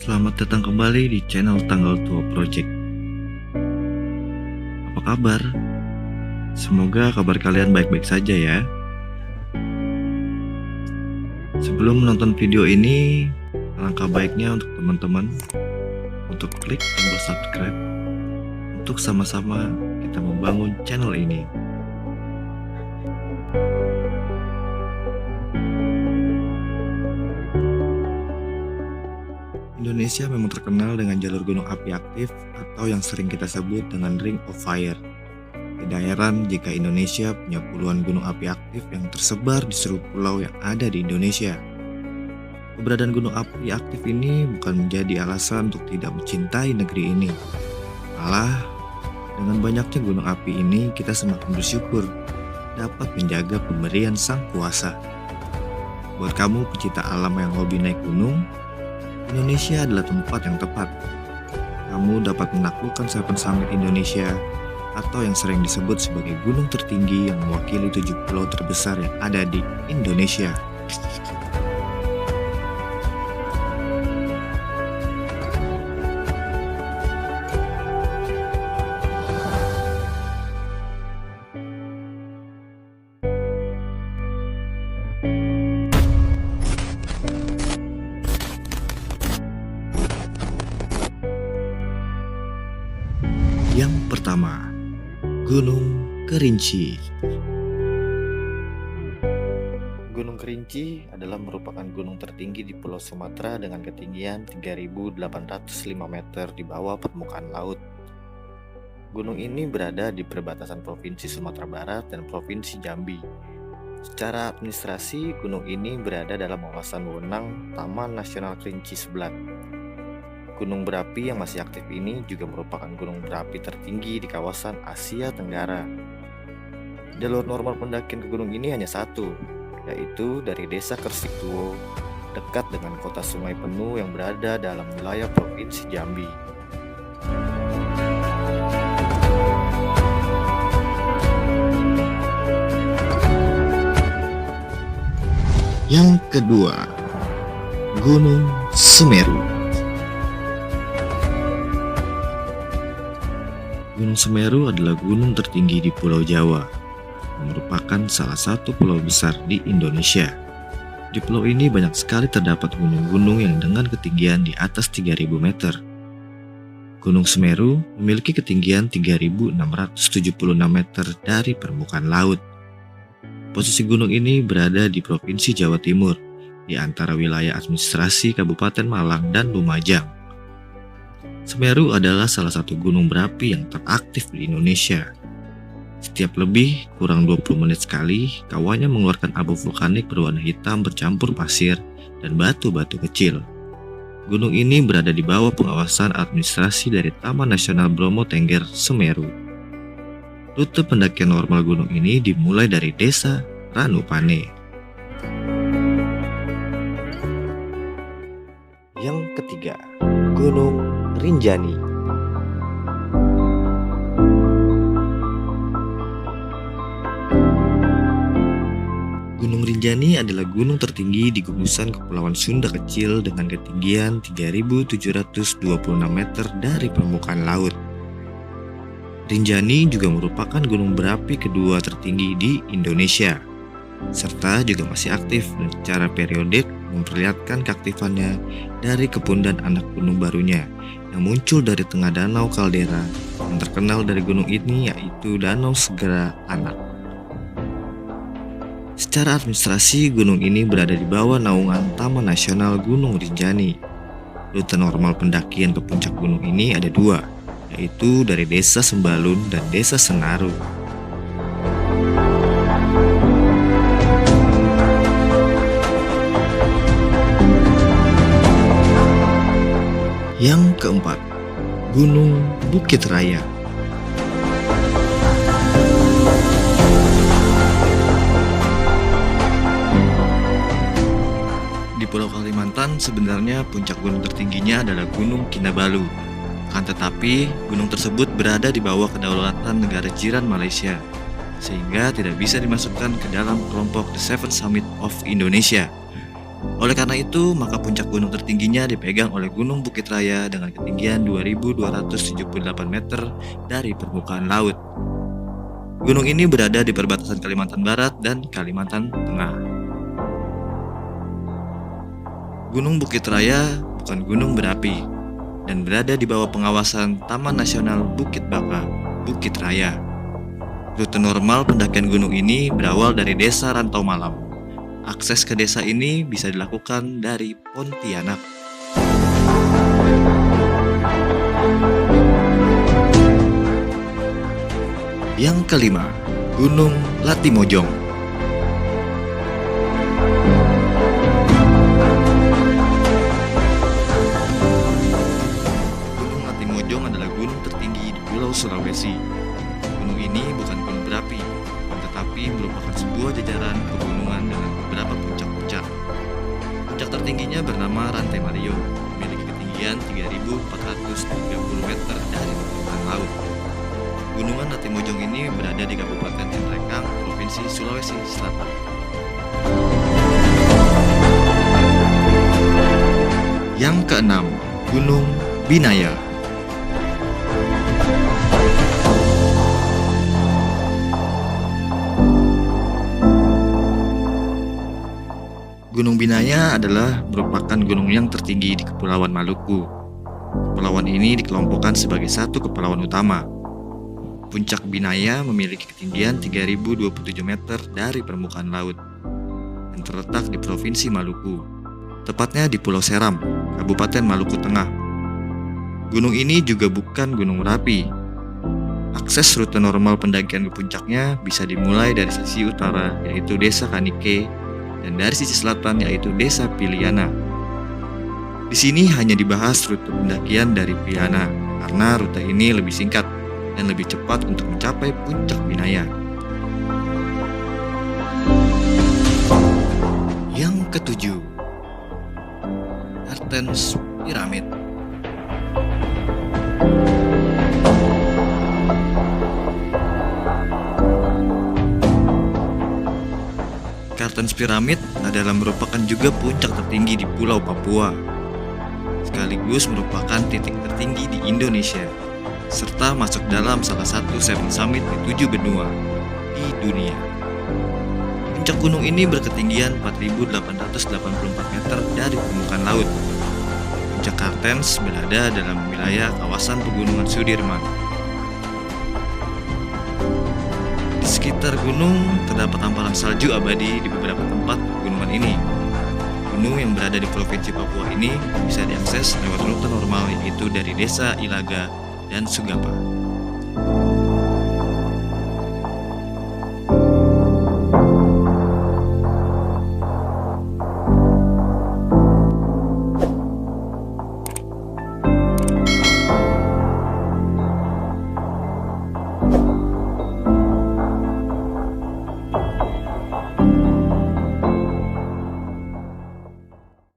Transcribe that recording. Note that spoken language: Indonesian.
Selamat datang kembali di channel Tanggal Tua Project. Apa kabar? Semoga kabar kalian baik-baik saja ya. Sebelum menonton video ini, alangkah baiknya untuk teman-teman untuk klik tombol subscribe untuk sama-sama kita membangun channel ini. Indonesia memang terkenal dengan jalur gunung api aktif atau yang sering kita sebut dengan Ring of Fire. Tidak heran jika Indonesia punya puluhan gunung api aktif yang tersebar di seluruh pulau yang ada di Indonesia. Keberadaan gunung api aktif ini bukan menjadi alasan untuk tidak mencintai negeri ini. Malah, dengan banyaknya gunung api ini kita semakin bersyukur dapat menjaga pemberian Sang Kuasa. Buat kamu pecinta alam yang hobi naik gunung, Indonesia adalah tempat yang tepat. Kamu dapat menaklukkan Seven Summit Indonesia atau yang sering disebut sebagai gunung tertinggi yang mewakili 7 pulau terbesar yang ada di Indonesia. Yang pertama, Gunung Kerinci. Gunung Kerinci adalah merupakan gunung tertinggi di Pulau Sumatera dengan ketinggian 3.805 meter di bawah permukaan laut. Gunung ini berada di perbatasan Provinsi Sumatera Barat dan Provinsi Jambi. Secara administrasi, gunung ini berada dalam kawasan wewenang Taman Nasional Kerinci Seblat. Gunung berapi yang masih aktif ini juga merupakan gunung berapi tertinggi di kawasan Asia Tenggara. Jalur normal pendakian ke gunung ini hanya satu, yaitu dari Desa Kersiktuo, dekat dengan kota Sungai Penuh yang berada dalam wilayah Provinsi Jambi. Yang kedua, Gunung Semeru. Gunung Semeru adalah gunung tertinggi di Pulau Jawa, yang merupakan salah satu pulau besar di Indonesia. Di pulau ini banyak sekali terdapat gunung-gunung yang dengan ketinggian di atas 3.000 meter. Gunung Semeru memiliki ketinggian 3.676 meter dari permukaan laut. Posisi gunung ini berada di Provinsi Jawa Timur, di antara wilayah administrasi Kabupaten Malang dan Lumajang. Semeru adalah salah satu gunung berapi yang teraktif di Indonesia. Setiap lebih kurang 20 menit sekali, kawannya mengeluarkan abu vulkanik berwarna hitam bercampur pasir dan batu-batu kecil. Gunung ini berada di bawah pengawasan administrasi dari Taman Nasional Bromo Tengger Semeru. Rute pendakian normal gunung ini dimulai dari Desa Ranupane. Yang ketiga, Gunung Rinjani. Gunung Rinjani adalah gunung tertinggi di gugusan Kepulauan Sunda kecil dengan ketinggian 3.726 meter dari permukaan laut. Rinjani juga merupakan gunung berapi kedua tertinggi di Indonesia, serta juga masih aktif dan secara periodik memperlihatkan keaktifannya dari kepundan anak gunung barunya yang muncul dari tengah danau kaldera yang terkenal dari gunung ini, yaitu Danau Segara Anak. Secara administrasi, gunung ini berada di bawah naungan Taman Nasional Gunung Rinjani. Rute normal pendakian ke puncak gunung ini ada dua, yaitu dari Desa Sembalun dan Desa Senaru. Yang keempat, Gunung Bukit Raya. Di Pulau Kalimantan sebenarnya puncak gunung tertingginya adalah Gunung Kinabalu. Akan tetapi, gunung tersebut berada di bawah kedaulatan negara jiran Malaysia, sehingga tidak bisa dimasukkan ke dalam kelompok The Seven Summit of Indonesia. Oleh karena itu, maka puncak gunung tertingginya dipegang oleh Gunung Bukit Raya dengan ketinggian 2.278 meter dari permukaan laut. Gunung ini berada di perbatasan Kalimantan Barat dan Kalimantan Tengah. Gunung Bukit Raya bukan gunung berapi dan berada di bawah pengawasan Taman Nasional Bukit Baka, Bukit Raya. Rute normal pendakian gunung ini berawal dari Desa Rantau Malam. Akses ke desa ini bisa dilakukan dari Pontianak. Yang kelima, Gunung Latimojong. Gunung Latimojong adalah gunung tertinggi di Pulau Sulawesi. Gunung ini bukan gunung berapi, tetapi merupakan sebuah jajaran pegunungan dengan beberapa puncak-puncak. Puncak tertingginya bernama Rantai Mario, memiliki ketinggian 3.430 meter dari permukaan laut. Gunungan Latimojong ini berada di Kabupaten Nrekang, Provinsi Sulawesi Selatan. Yang keenam, Gunung Binaya. Gunung Binaya adalah merupakan gunung yang tertinggi di Kepulauan Maluku. Kepulauan ini dikelompokkan sebagai satu kepulauan utama. Puncak Binaya memiliki ketinggian 3.027 meter dari permukaan laut dan terletak di Provinsi Maluku, tepatnya di Pulau Seram, Kabupaten Maluku Tengah. Gunung ini juga bukan gunung berapi. Akses rute normal pendakian ke puncaknya bisa dimulai dari sisi utara, yaitu Desa Kanike, dan dari sisi selatan yaitu Desa Piliana. Di sini hanya dibahas rute pendakian dari Piliana karena rute ini lebih singkat dan lebih cepat untuk mencapai puncak Binaya. Yang ketujuh, Kartens Pyramid. Kartens Pyramid adalah merupakan juga puncak tertinggi di Pulau Papua, sekaligus merupakan titik tertinggi di Indonesia, serta masuk dalam salah satu 7 summit di 7 benua di dunia. Puncak gunung ini berketinggian 4.884 meter dari permukaan laut. Puncak Kartens berada dalam wilayah kawasan pegunungan Sudirman. Di sekitar gunung terdapat hamparan salju abadi di beberapa tempat pegunungan ini. Gunung yang berada di Provinsi Papua ini bisa diakses lewat rute normal, yaitu dari Desa Ilaga dan Sugapa.